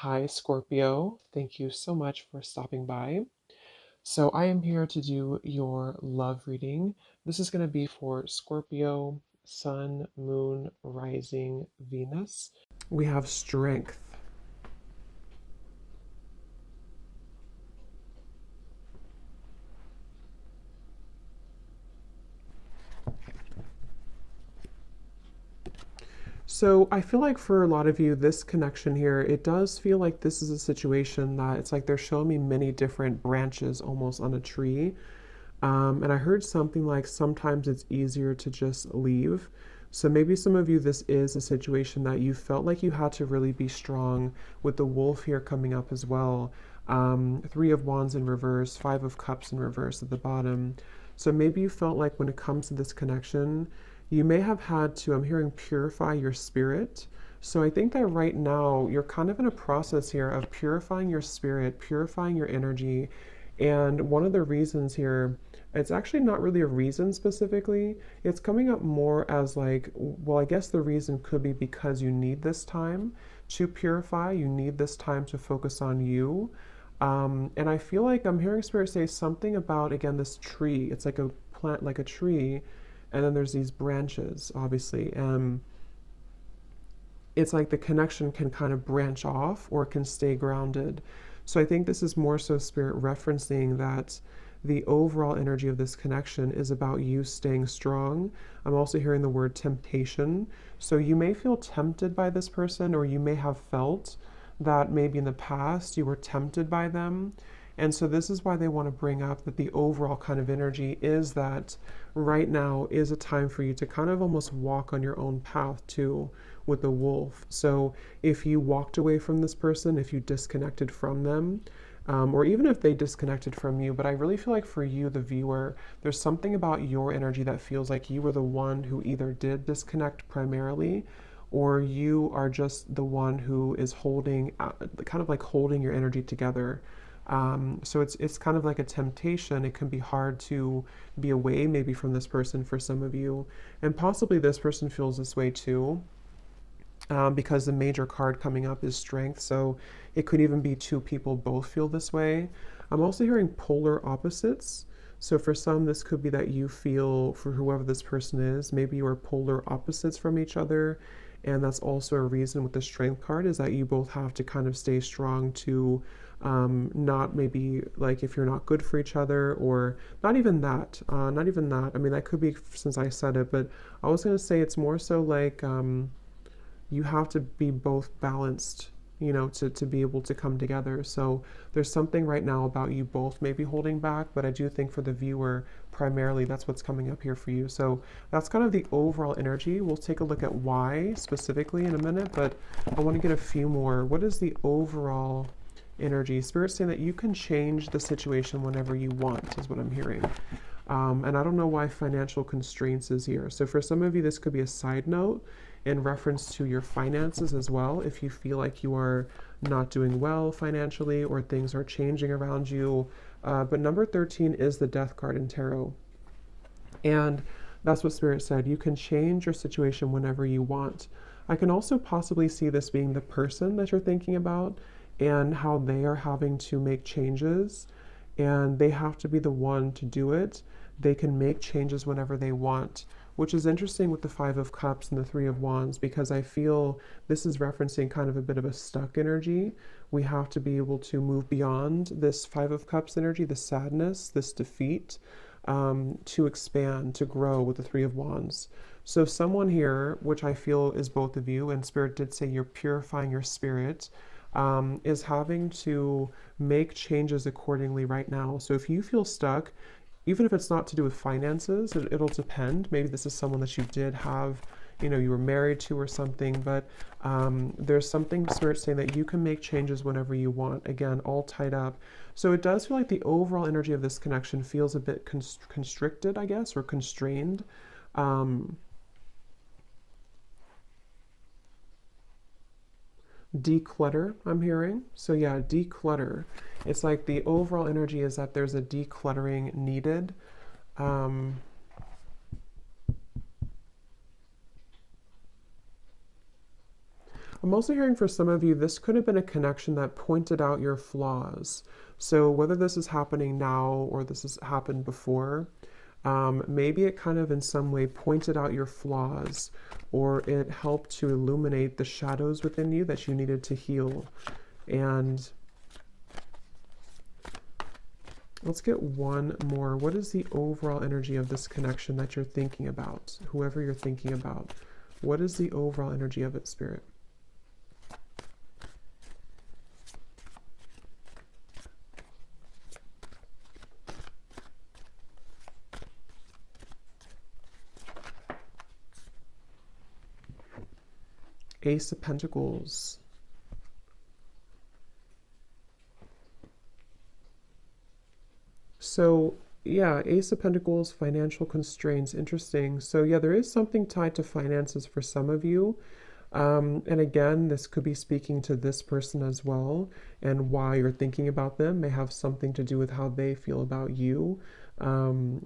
Hi, Scorpio. Thank you so much for stopping by. So, I am here to do your love reading. This is going to be for Scorpio, Sun, Moon, Rising, Venus. We have strength. So, I feel like for a lot of you, this connection here, it does feel like this is a situation that it's like they're showing me many different branches almost on a tree. And I heard something like sometimes it's easier to just leave. So maybe some of you, this is a situation that you felt like you had to really be strong with the wolf here coming up as well. Three of Wands in reverse, Five of Cups in reverse at the bottom. So maybe you felt like when it comes to this connection, you may have had to, I'm hearing, purify your spirit. So I think that right now you're kind of in a process here of purifying your spirit, purifying your energy. And one of the reasons here, it's actually not really a reason specifically. It's coming up more as like, well, I guess the reason could be because you need this time to purify. You need this time to focus on you. And I feel like I'm hearing Spirit say something about, again, this tree. It's like a plant, like a tree. And then there's these branches, obviously. And it's like the connection can kind of branch off or it can stay grounded. So I think this is more so Spirit referencing that the overall energy of this connection is about you staying strong. I'm also hearing the word temptation. So you may feel tempted by this person, or you may have felt that maybe in the past you were tempted by them. And so this is why they want to bring up that the overall kind of energy is that right now is a time for you to kind of almost walk on your own path too with the wolf. So if you walked away from this person, if you disconnected from them, or even if they disconnected from you, but I really feel like for you, the viewer, there's something about your energy that feels like you were the one who either did disconnect primarily, or you are just the one who is holding, kind of like holding your energy together. So it's kind of like a temptation. It can be hard to be away maybe from this person for some of you, and possibly this person feels this way too, because the major card coming up is strength. So it could even be two people both feel this way. I'm also hearing polar opposites. So for some, this could be that you feel, for whoever this person is, maybe you are polar opposites from each other. And that's also a reason with the strength card is that you both have to kind of stay strong to not maybe like if you're not good for each other, or not even that, not even that. I mean, that could be since I said it, but I was going to say it's more so like, you have to be both balanced, to be able to come together. So there's something right now about you both maybe holding back, but I do think for the viewer, primarily that's what's coming up here for you. So that's kind of the overall energy. We'll take a look at why specifically in a minute, but I want to get a few more. What is the overall energy? Spirit's saying that you can change the situation whenever you want, is what I'm hearing. And I don't know why financial constraints is here. So for some of you, this could be a side note in reference to your finances as well. If you feel like you are not doing well financially or things are changing around you. But number 13 is the Death card in tarot. And that's what Spirit said. You can change your situation whenever you want. I can also possibly see this being the person that you're thinking about and how they are having to make changes, and they have to be the one to do it. They can make changes whenever they want, which is interesting with the Five of Cups and the Three of Wands, because I feel this is referencing kind of a bit of a stuck energy. We have to be able to move beyond this Five of Cups energy, this sadness, this defeat, to expand, to grow with the Three of Wands. So someone here, which I feel is both of you, and Spirit did say you're purifying your spirit, is having to make changes accordingly right now. So if you feel stuck, even if it's not to do with finances, it'll depend. Maybe this is someone that you did have, you were married to or something, but there's something Spirit saying that you can make changes whenever you want. Again, all tied up. So it does feel like the overall energy of this connection feels a bit constricted, I guess, or constrained. Um, Declutter, I'm hearing. So yeah, declutter. It's like the overall energy is that there's a decluttering needed. Um, I'm also hearing for some of you, this could have been a connection that pointed out your flaws. So whether this is happening now or this has happened before, maybe it kind of in some way pointed out your flaws, or it helped to illuminate the shadows within you that you needed to heal. And let's get one more. What is the overall energy of this connection that you're thinking about? Whoever you're thinking about, what is the overall energy of it, Spirit? Ace of Pentacles. So yeah, Ace of Pentacles, financial constraints, interesting. So yeah, there is something tied to finances for some of you. And again, this could be speaking to this person as well, and why you're thinking about them may have something to do with how they feel about you,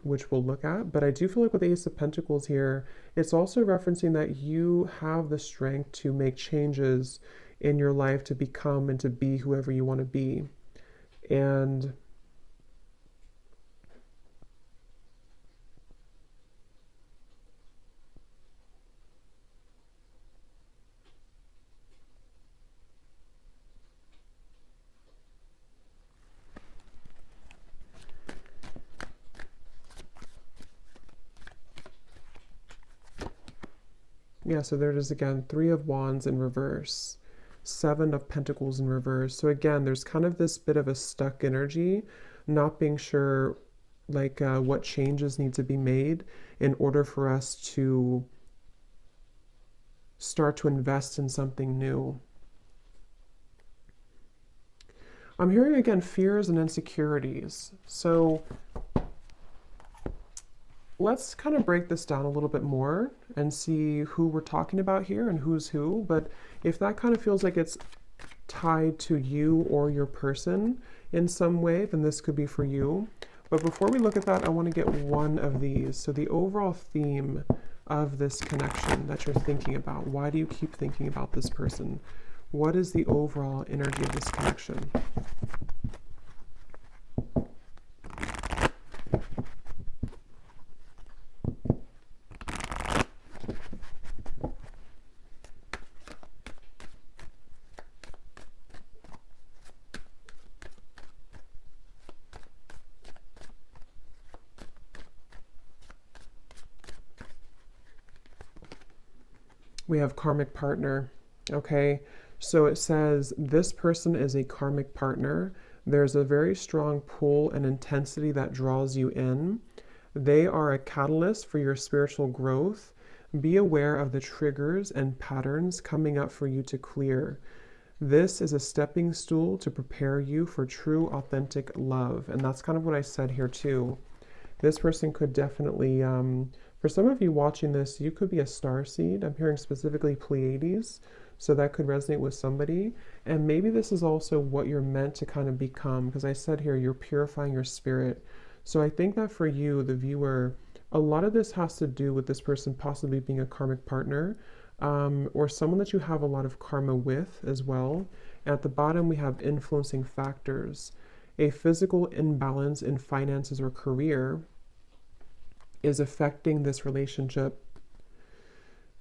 which we'll look at. But I do feel like with Ace of Pentacles here, it's also referencing that you have the strength to make changes in your life to become and to be whoever you want to be. And yeah, so there it is again, Three of Wands in reverse, Seven of Pentacles in reverse. So again, there's kind of this bit of a stuck energy, not being sure like what changes need to be made in order for us to start to invest in something new. I'm hearing again fears and insecurities. So let's kind of break this down a little bit more and see who we're talking about here and who's who. But if that kind of feels like it's tied to you or your person in some way, then this could be for you. But before we look at that, I want to get one of these. So the overall theme of this connection that you're thinking about, why do you keep thinking about this person? What is the overall energy of this connection? We have karmic partner. Okay, so it says this person is a karmic partner. There's a very strong pull and intensity that draws you in. They are a catalyst for your spiritual growth. Be aware of the triggers and patterns coming up for you to clear. This is a stepping stool to prepare you for true, authentic love. And that's kind of what I said here too. This person could definitely, for some of you watching this, you could be a starseed. I'm hearing specifically Pleiades, so that could resonate with somebody. And maybe this is also what you're meant to kind of become, because I said here, you're purifying your spirit. So I think that for you, the viewer, a lot of this has to do with this person possibly being a karmic partner, or someone that you have a lot of karma with as well. And at the bottom, we have influencing factors. A physical imbalance in finances or career is affecting this relationship.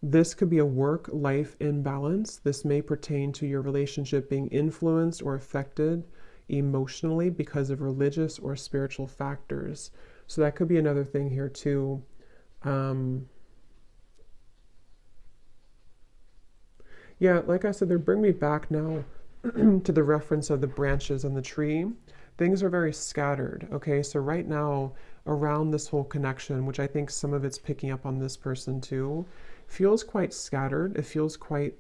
This could be a work-life imbalance. This may pertain to your relationship being influenced or affected emotionally because of religious or spiritual factors. So that could be another thing here too. Yeah, like I said, they bring me back now to the reference of the branches on the tree. Things are very scattered. Okay, so right now around this whole connection, which I think some of it's picking up on this person too, feels quite scattered. It feels quite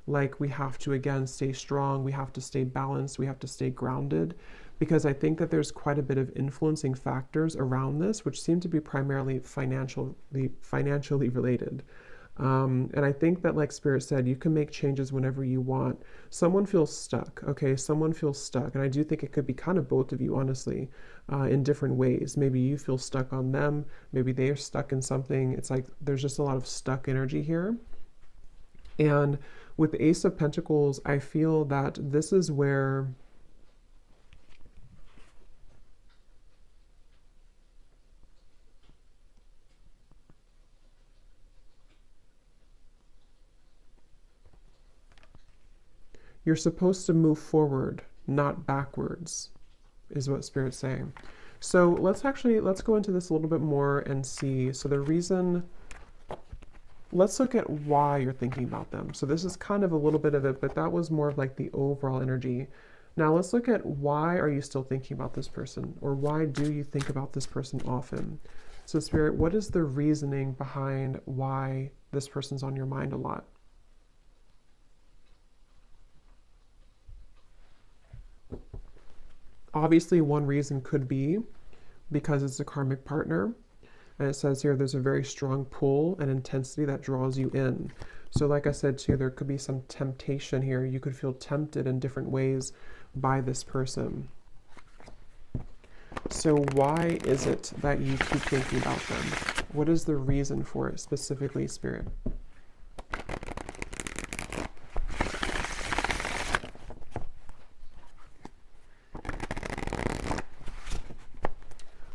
like we have to, again, stay strong. We have to stay balanced. We have to stay grounded, because I think that there's quite a bit of influencing factors around this, which seem to be primarily financially related. And I think that, like Spirit said, you can make changes whenever you want. Someone feels stuck, okay? Someone feels stuck. And I do think it could be kind of both of you, honestly, in different ways. Maybe you feel stuck on them. Maybe they are stuck in something. It's like there's just a lot of stuck energy here. And With the Ace of Pentacles, I feel that this is where you're supposed to move forward, not backwards, is what Spirit's saying. So let's go into this a little bit more and see. So the reason, let's look at why you're thinking about them. So this is kind of a little bit of it, but that was more of like the overall energy. Now let's look at why are you still thinking about this person, or why do you think about this person often? So Spirit, what is the reasoning behind why this person's on your mind a lot? Obviously, one reason could be because it's a karmic partner. And it says here there's a very strong pull and intensity that draws you in. So like I said too, there could be some temptation here. You could feel tempted in different ways by this person. So why is it that you keep thinking about them? What is the reason for it specifically, Spirit?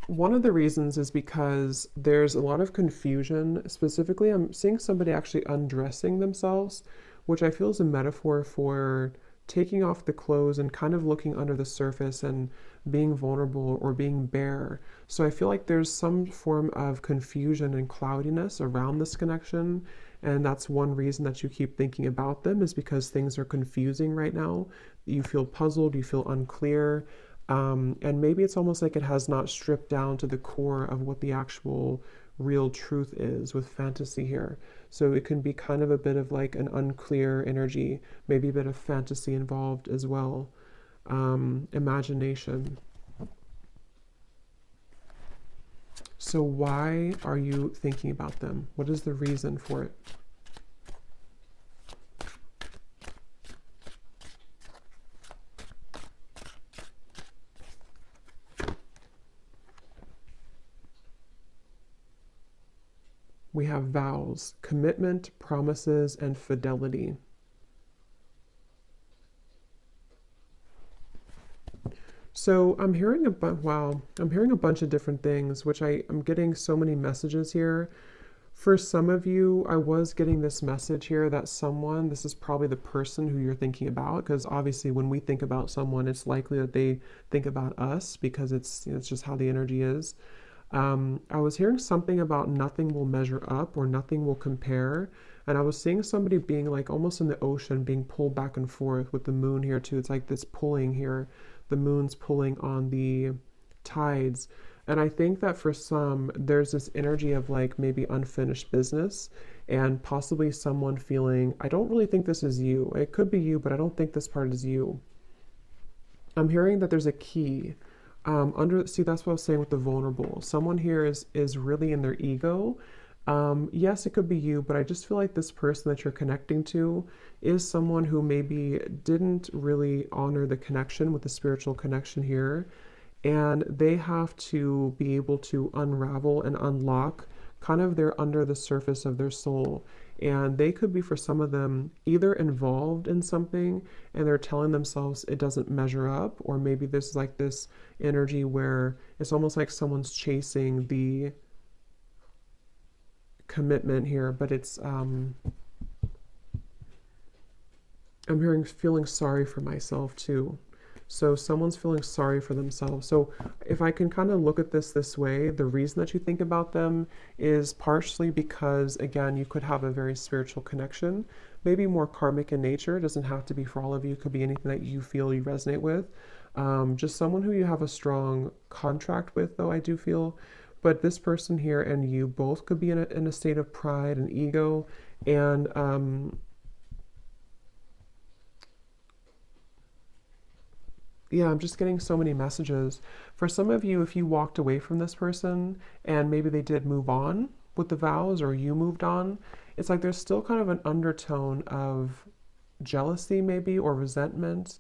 One of the reasons is because there's a lot of confusion. Specifically, I'm seeing somebody actually undressing themselves, which I feel is a metaphor for taking off the clothes and kind of looking under the surface and being vulnerable or being bare. So I feel like there's some form of confusion and cloudiness around this connection. And that's one reason that you keep thinking about them, is because things are confusing right now. You feel puzzled, you feel unclear. And maybe it's almost like it has not stripped down to the core of what the actual real truth is with fantasy here. So it can be kind of a bit of like an unclear energy, maybe a bit of fantasy involved as well. Imagination. So why are you thinking about them? What is the reason for it? We have vows, commitment, promises, and fidelity. So I'm hearing I'm hearing a bunch of different things, which I'm getting so many messages here. For some of you, I was getting this message here that this is probably the person who you're thinking about, because obviously when we think about someone, it's likely that they think about us, because it's just how the energy is. I was hearing something about nothing will measure up or nothing will compare. And I was seeing somebody being like almost in the ocean, being pulled back and forth with the moon here too. It's like this pulling here. The moon's pulling on the tides. And I think that for some, there's this energy of like maybe unfinished business, and possibly someone feeling, I don't really think this is you. It could be you, but I don't think this part is you. I'm hearing that there's a key. See, that's what I was saying with the vulnerable. Someone here is really in their ego. Yes, it could be you, but I just feel like this person that you're connecting to is someone who maybe didn't really honor the connection with the spiritual connection here. And they have to be able to unravel and unlock kind of their under the surface of their soul. And they could be, for some of them, either involved in something and they're telling themselves it doesn't measure up, or maybe there's like this energy where it's almost like someone's chasing the commitment here, but I'm feeling sorry for myself too. So someone's feeling sorry for themselves. So if I can kind of look at this way, the reason that you think about them is partially because, again, you could have a very spiritual connection, maybe more karmic in nature. It doesn't have to be for all of you. It could be anything that you feel you resonate with. Just someone who you have a strong contract with, though, I do feel. But this person here and you both could be in a state of pride and ego. And yeah, I'm just getting so many messages. For some of you, if you walked away from this person and maybe they did move on with the vows, or you moved on, it's like there's still kind of an undertone of jealousy maybe, or resentment,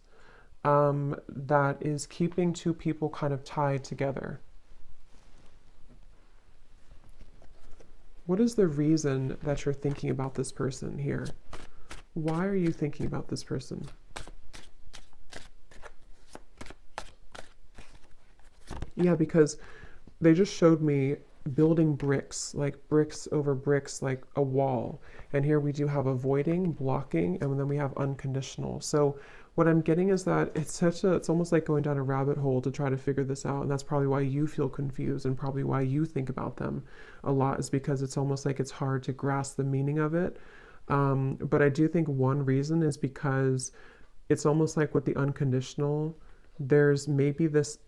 that is keeping two people kind of tied together. What is the reason that you're thinking about this person here? Why are you thinking about this person? Yeah, because they just showed me building bricks, like bricks over bricks, like a wall. And here we do have avoiding, blocking, and then we have unconditional. So what I'm getting is that it's almost like going down a rabbit hole to try to figure this out. And that's probably why you feel confused and probably why you think about them a lot, is because it's almost like it's hard to grasp the meaning of it. But I do think one reason is because it's almost like with the unconditional, there's maybe this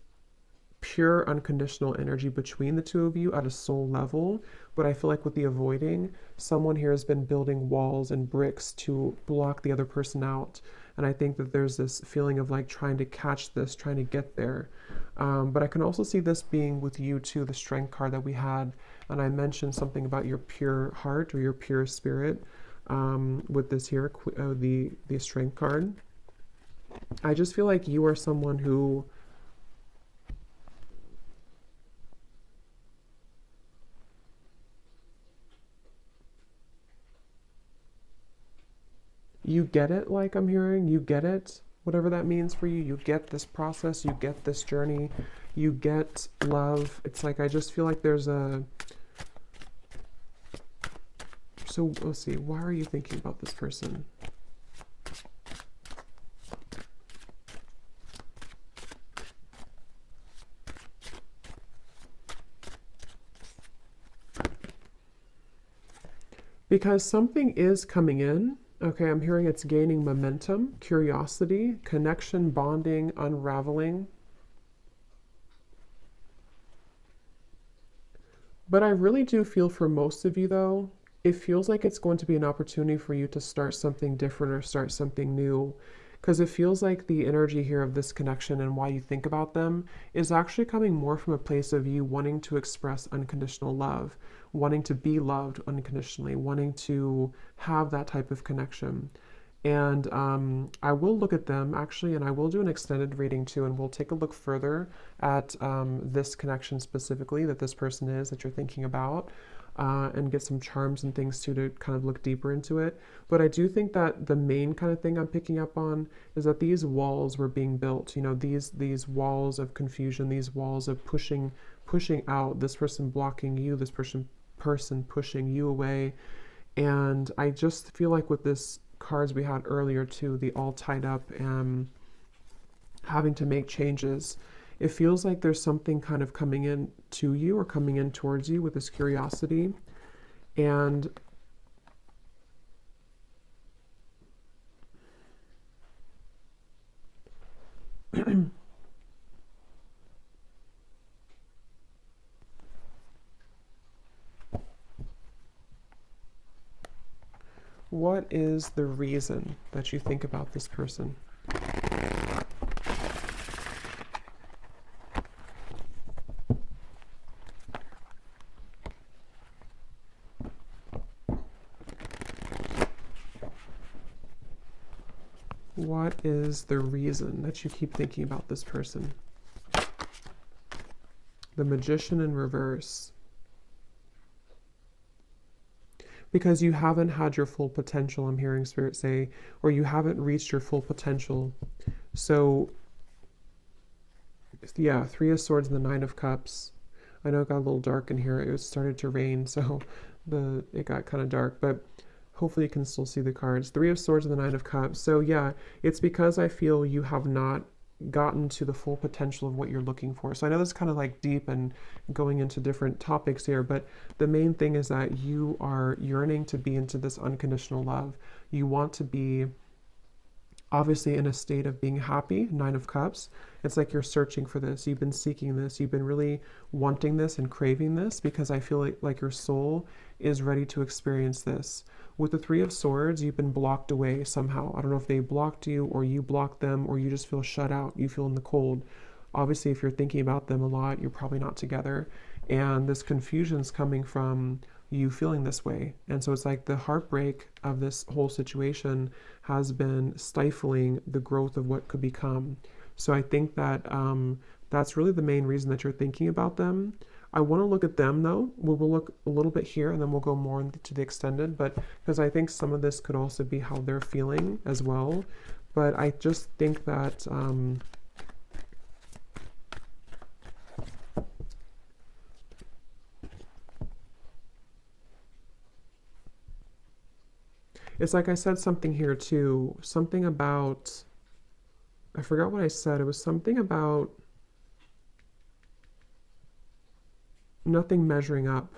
pure unconditional energy between the two of you at a soul level. But I feel like with the avoiding, someone here has been building walls and bricks to block the other person out. And I think that there's this feeling of like trying to catch this, trying to get there. But I can also see this being with you too, the strength card that we had. And I mentioned something about your pure heart or your pure spirit with this here, the strength card. I just feel like you are someone who you get it, like I'm hearing, you get it, whatever that means for you. You get this process, you get this journey, you get love. It's like I just feel like there's a. So let's see, why are you thinking about this person? Because something is coming in. Okay, I'm hearing it's gaining momentum, curiosity, connection, bonding, unraveling. But I really do feel for most of you, though, it feels like it's going to be an opportunity for you to start something different or start something new. Because it feels like the energy here of this connection and why you think about them is actually coming more from a place of you wanting to express unconditional love, wanting to be loved unconditionally, wanting to have that type of connection. And I will look at them actually, and I will do an extended reading too, and we'll take a look further at this connection specifically that this person is that you're thinking about, and get some charms and things too to kind of look deeper into it. But I do think that the main kind of thing I'm picking up on is that these walls were being built. You know, these walls of confusion, these walls of pushing out. This person blocking you, this person pushing you away. And I just feel like with this cards we had earlier too, the all tied up and having to make changes, it feels like there's something kind of coming in to you or coming in towards you with this curiosity. And what is the reason that you think about this person? What is the reason that you keep thinking about this person? The Magician in reverse. Because you haven't had your full potential, I'm hearing Spirit say, or you haven't reached your full potential. So, yeah, Three of Swords and the Nine of Cups. I know it got a little dark in here. It started to rain, so it got kind of dark, but hopefully you can still see the cards. Three of Swords and the Nine of Cups. So yeah, it's because I feel you have not gotten to the full potential of what you're looking for. So I know this is kind of like deep and going into different topics here, but the main thing is that you are yearning to be into this unconditional love. You want to be obviously in a state of being happy, Nine of Cups. It's like you're searching for this. You've been seeking this. You've been really wanting this and craving this because I feel like your soul is ready to experience this. With the Three of Swords, you've been blocked away somehow. I don't know if they blocked you or you blocked them or you just feel shut out. You feel in the cold. Obviously, if you're thinking about them a lot, you're probably not together. And this confusion's coming from you feeling this way. And so it's like the heartbreak of this whole situation has been stifling the growth of what could become. So I think that that's really the main reason that you're thinking about them. I want to look at them though. We'll look a little bit here and then we'll go more into the extended, but because I think some of this could also be how they're feeling as well. But I just think that it's like I said something here too, something about, I forgot what I said. It was something about nothing measuring up.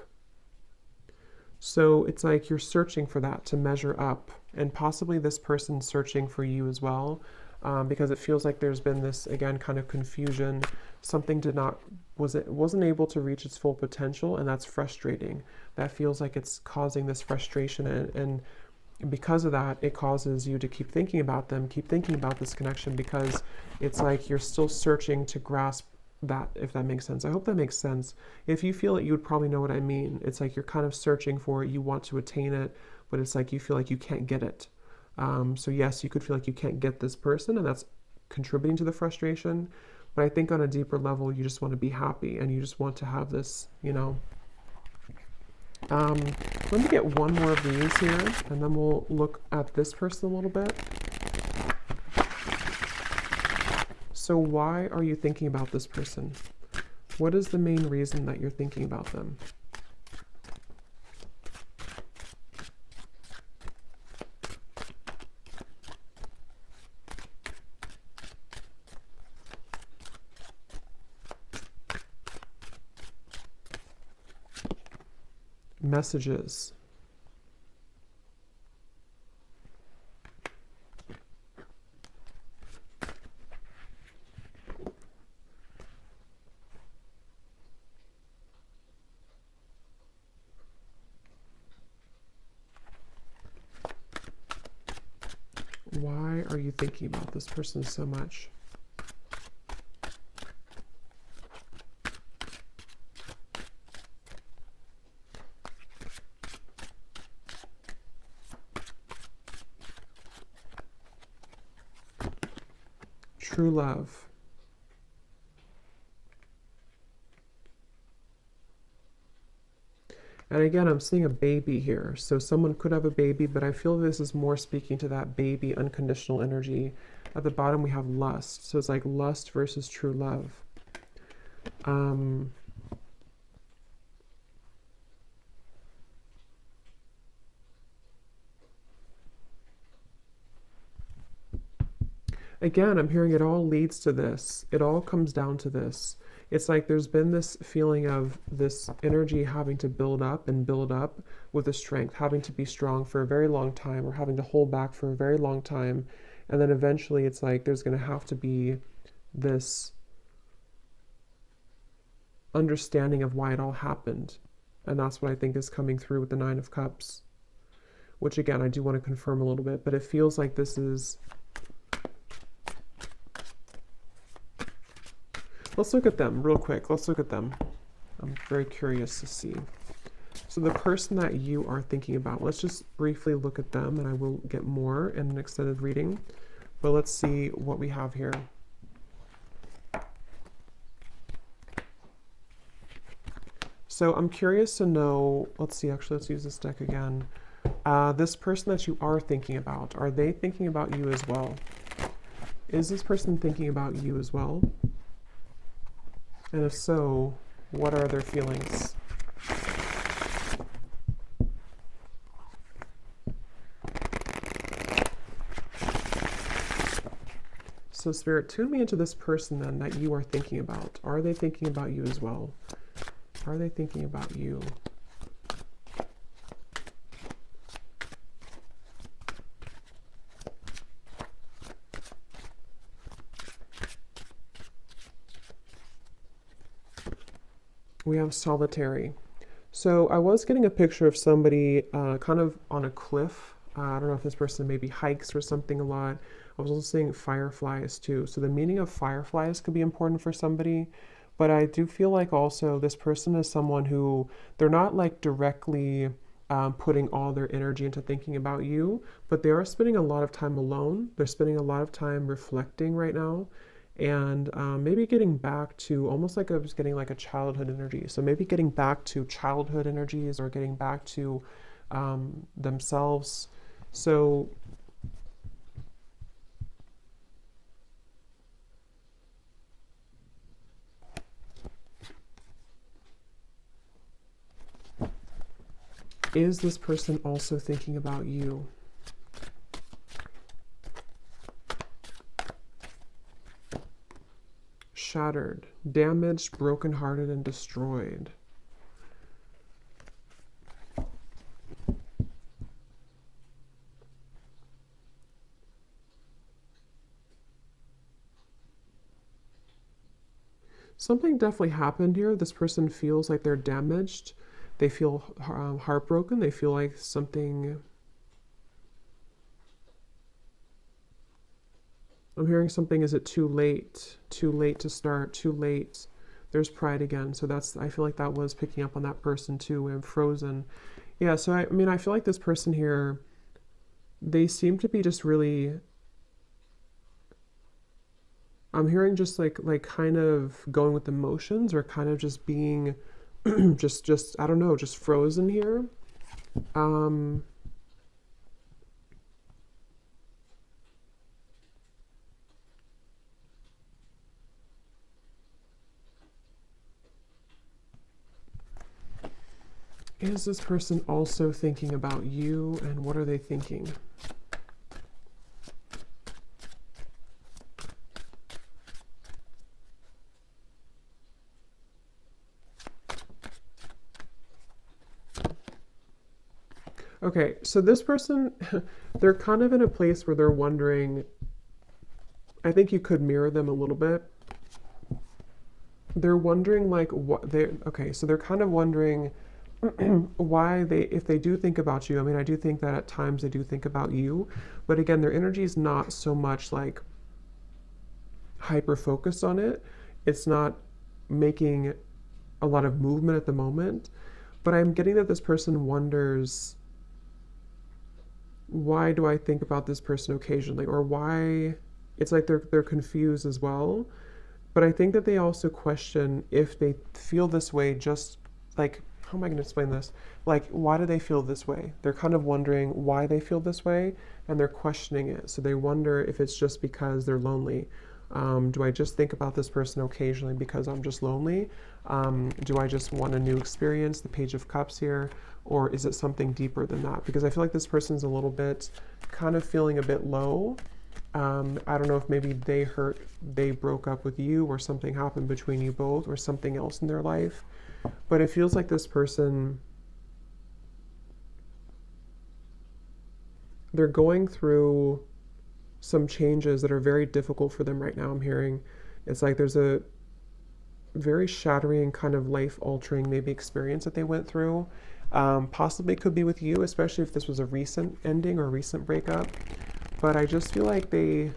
So it's like you're searching for that to measure up, and possibly this person's searching for you as well, because it feels like there's been this, again, kind of confusion. Something wasn't able to reach its full potential, and that's frustrating. That feels like it's causing this frustration, and because of that, it causes you to keep thinking about them, keep thinking about this connection, because it's like you're still searching to grasp that, if that makes sense. I hope that makes sense. If you feel it, you would probably know what I mean. It's like you're kind of searching for it, you want to attain it, but it's like you feel like you can't get it. So yes, you could feel like you can't get this person, and that's contributing to the frustration. But I think on a deeper level, you just want to be happy, and you just want to have this, you know. Let me get one more of these here, and then we'll look at this person a little bit. So why are you thinking about this person? What is the main reason that you're thinking about them? Messages. Why are you thinking about this person so much? True love. And again, I'm seeing a baby here. So someone could have a baby, but I feel this is more speaking to that baby unconditional energy. At the bottom, we have lust. So it's like lust versus true love. Again, I'm hearing it all leads to this. It all comes down to this. It's like there's been this feeling of this energy having to build up and build up with the strength, having to be strong for a very long time, or having to hold back for a very long time. And then eventually it's like there's going to have to be this understanding of why it all happened. And that's what I think is coming through with the Nine of Cups, which again, I do want to confirm a little bit, but it feels like this is... Let's look at them real quick. Let's look at them. I'm very curious to see. So the person that you are thinking about, let's just briefly look at them, and I will get more in an extended reading. But let's see what we have here. So I'm curious to know, let's see, actually, let's use this deck again. This person that you are thinking about, are they thinking about you as well? Is this person thinking about you as well? And if so, what are their feelings? So Spirit, tune me into this person then that you are thinking about. Are they thinking about you as well? Are they thinking about you? We have solitary. So I was getting a picture of somebody kind of on a cliff. I don't know if this person maybe hikes or something a lot. I was also seeing fireflies too. So the meaning of fireflies could be important for somebody. But I do feel like also this person is someone who, they're not like directly putting all their energy into thinking about you, but they are spending a lot of time alone. They're spending a lot of time reflecting right now. and maybe getting back to almost like I was getting like a childhood energy. So maybe getting back to childhood energies or getting back to themselves. So is this person also thinking about you? Shattered, damaged, brokenhearted, and destroyed. Something definitely happened here. This person feels like they're damaged. They feel heartbroken. They feel like something. I'm hearing something. Is it too late? Too late to start. Too late. There's pride again. So that's. I feel like that was picking up on that person too. And frozen. Yeah. So I mean, I feel like this person here. They seem to be just really. I'm hearing just like kind of going with emotions or kind of just being just I don't know, just frozen here. Um is this person also thinking about you, and what are they thinking? Okay, so this person, they're kind of in a place where they're wondering, I think you could mirror them a little bit. They're wondering like what they okay, so they're kind of wondering why they if they do think about you. I mean, I do think that at times they do think about you, but again, their energy is not so much like hyper focused on it. It's not making a lot of movement at the moment, but I'm getting that this person wonders, why do I think about this person occasionally, or why it's like they're confused as well. But I think that they also question if they feel this way, just like, how am I going to explain this? Like, why do they feel this way? They're kind of wondering why they feel this way, and they're questioning it. So they wonder if it's just because they're lonely. Do I just think about this person occasionally because I'm just lonely? Do I just want a new experience, the Page of Cups here? Or is it something deeper than that? Because I feel like this person's a little bit kind of feeling a bit low. I don't know if maybe they broke up with you, or something happened between you both, or something else in their life. But it feels like this person, they're going through some changes that are very difficult for them right now. I'm hearing it's like there's a very shattering, kind of life altering maybe experience that they went through. Possibly could be with you, especially if this was a recent ending or a recent breakup. But I just feel like they're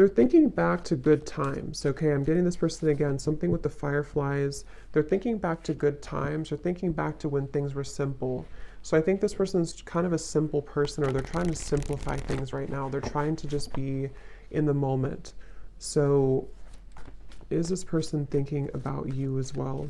thinking back to good times. Okay, I'm getting this person again, something with the fireflies. They're thinking back to good times. They're thinking back to when things were simple. So I think this person's kind of a simple person, or they're trying to simplify things right now. They're trying to just be in the moment. So is this person thinking about you as well?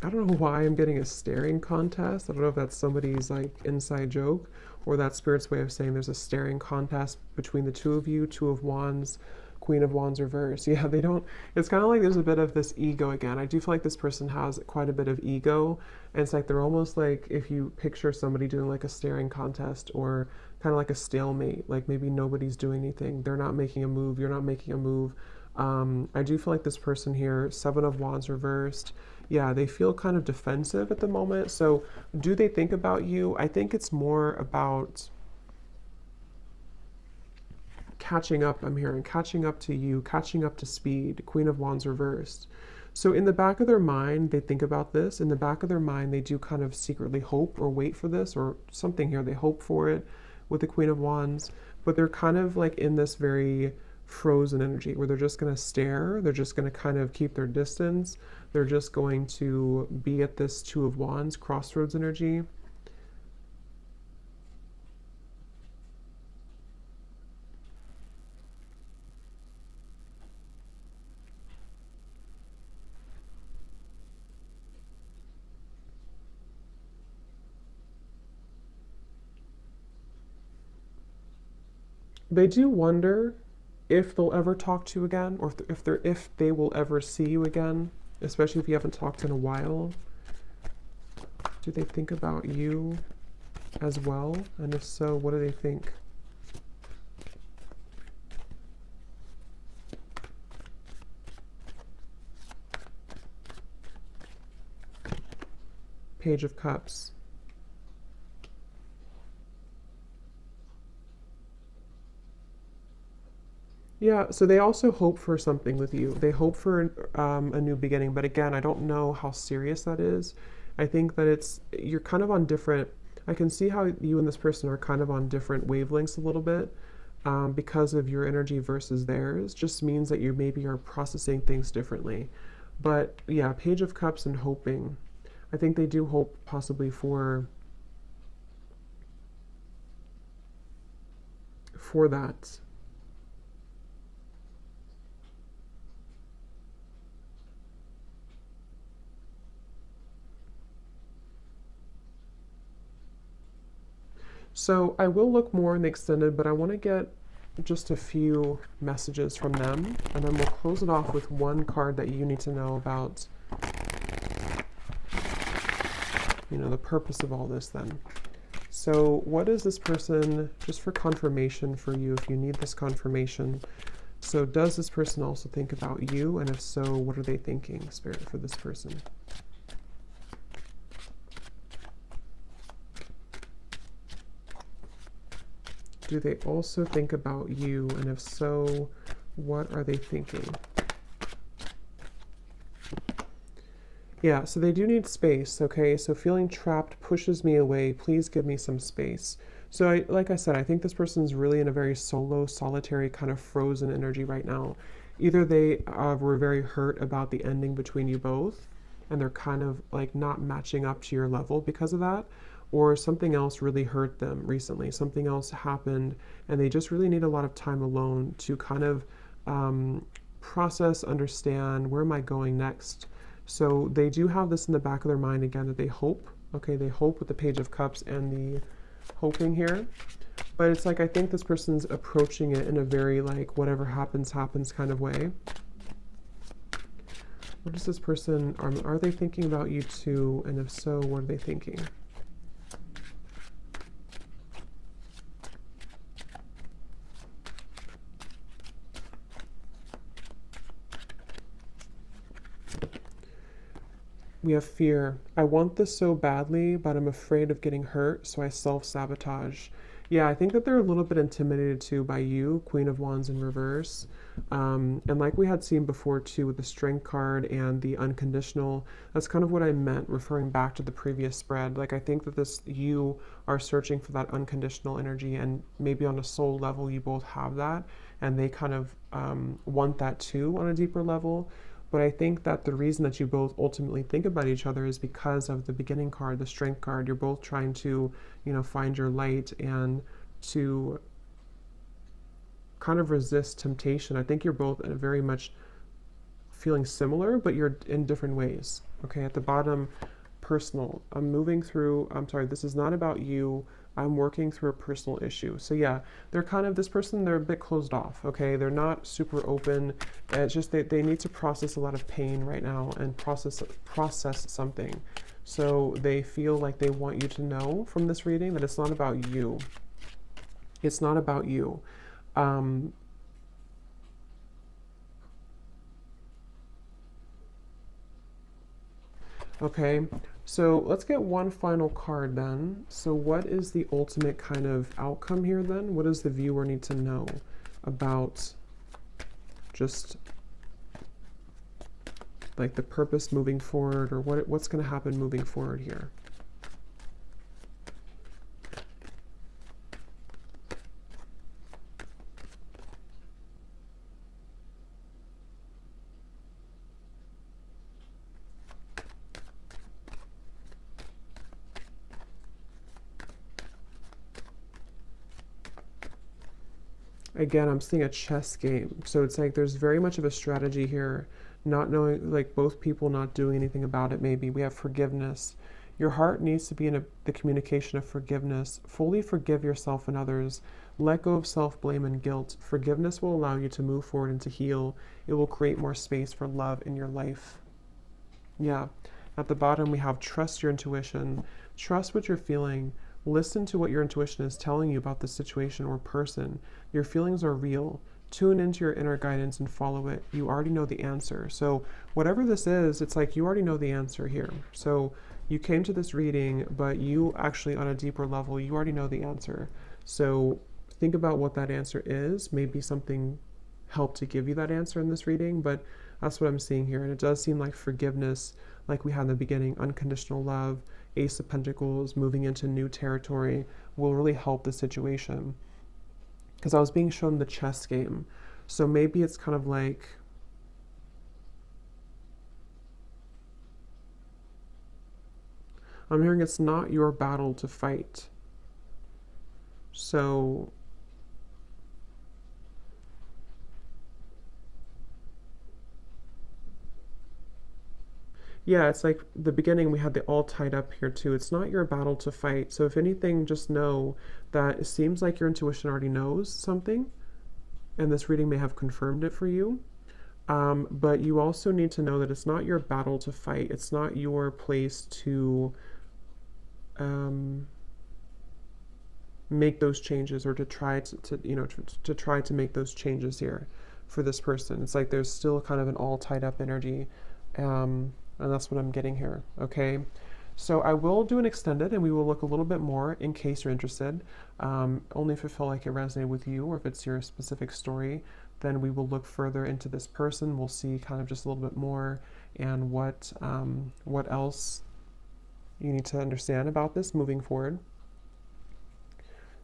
I don't know why I'm getting a staring contest. I don't know if that's somebody's like inside joke, or that spirit's way of saying there's a staring contest between the two of you. Two of Wands, Queen of Wands reverse. Yeah, they don't. It's kind of like there's a bit of this ego again. I do feel like this person has quite a bit of ego, and it's like they're almost like, if you picture somebody doing like a staring contest, or kind of like a stalemate, like maybe nobody's doing anything. They're not making a move. You're not making a move. I do feel like this person here, Seven of Wands reversed, yeah, they feel kind of defensive at the moment. So do they think about you? I think it's more about catching up. I'm hearing catching up to you, catching up to speed, Queen of Wands reversed. So in the back of their mind, they think about this. In the back of their mind, they do kind of secretly hope or wait for this, or something here. They hope for it with the Queen of Wands, but they're kind of like in this very frozen energy where they're just going to stare, they're just going to kind of keep their distance, they're just going to be at this Two of Wands, crossroads energy. They do wonder if they'll ever talk to you again, or if they will ever see you again, especially if you haven't talked in a while. Do they think about you as well? And if so, what do they think? Page of Cups. Yeah, so they also hope for something with you. They hope for a new beginning, but again, I don't know how serious that is. I think that you're kind of on different, I can see how you and this person are kind of on different wavelengths a little bit, because of your energy versus theirs. Just means that you maybe are processing things differently. But yeah, Page of Cups and hoping. I think they do hope possibly for that. So I will look more in the extended, but I want to get just a few messages from them, and then we'll close it off with one card that you need to know about, the purpose of all this then. So what is this person, just for confirmation for you, if you need this confirmation, so does this person also think about you? And if so, what are they thinking, Spirit, for this person? Do they also think about you? And if so, what are they thinking? Yeah, so they do need space, okay? So feeling trapped pushes me away. Please give me some space. So like I said, I think this person's really in a very solo, solitary, kind of frozen energy right now. Either they were very hurt about the ending between you both, and they're kind of like not matching up to your level because of that, or something else really hurt them recently. Something else happened, and they just really need a lot of time alone to kind of process, understand, where am I going next? So they do have this in the back of their mind again, that they hope, okay, they hope with the Page of Cups and the hoping here. But it's like, I think this person's approaching it in a very like, whatever happens, happens kind of way. What is this person, are they thinking about you too? And if so, what are they thinking? We have fear. I want this so badly, but I'm afraid of getting hurt, so I self-sabotage. Yeah, I think that they're a little bit intimidated too by you, Queen of Wands in reverse. And like we had seen before too with the Strength card and the unconditional, that's kind of what I meant referring back to the previous spread. Like I think that you are searching for that unconditional energy, and maybe on a soul level you both have that, and they kind of want that too on a deeper level. But I think that the reason that you both ultimately think about each other is because of the beginning card, the Strength card. You're both trying to, find your light and to kind of resist temptation. I think you're both very much feeling similar, but you're in different ways. Okay, at the bottom, personal. I'm sorry, this is not about you. I'm working through a personal issue. So yeah, they're kind of, this person, they're a bit closed off, okay? They're not super open. It's just they need to process a lot of pain right now and process something. So they feel like they want you to know from this reading that it's not about you. It's not about you. Okay, so let's get one final card then. So what is the ultimate kind of outcome here then? What does the viewer need to know about just like the purpose moving forward, or what's going to happen moving forward here? Again, I'm seeing a chess game. So it's like there's very much of a strategy here, not knowing, like both people not doing anything about it. Maybe we have forgiveness. Your heart needs to be in the communication of forgiveness. Fully forgive yourself and others. Let go of self blame and guilt. Forgiveness will allow you to move forward and to heal. It will create more space for love in your life. Yeah. At the bottom, we have trust your intuition. Trust what you're feeling. Listen to what your intuition is telling you about the situation or person. Your feelings are real. Tune into your inner guidance and follow it. You already know the answer. So, whatever this is, it's like you already know the answer here. So, you came to this reading, but you actually, on a deeper level, you already know the answer. So, think about what that answer is. Maybe something helped to give you that answer in this reading, but that's what I'm seeing here. And it does seem like forgiveness, like we had in the beginning, unconditional love, Ace of Pentacles, moving into new territory will really help the situation. Because I was being shown the chess game. So maybe it's kind of like, I'm hearing it's not your battle to fight. So yeah, it's like the beginning we had the all tied up here too. It's not your battle to fight. So if anything, just know that it seems like your intuition already knows something, and this reading may have confirmed it for you. But you also need to know that it's not your battle to fight. It's not your place to um, make those changes, or to try to try to make those changes here for this person. It's like there's still kind of an all tied up energy. And that's what I'm getting here, okay? So I will do an extended, and we will look a little bit more in case you're interested. Only if it felt like it resonated with you, or if it's your specific story, then we will look further into this person. We'll see kind of just a little bit more, and what else you need to understand about this moving forward.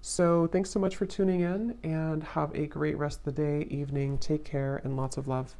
So thanks so much for tuning in, and have a great rest of the day, evening. Take care, and lots of love.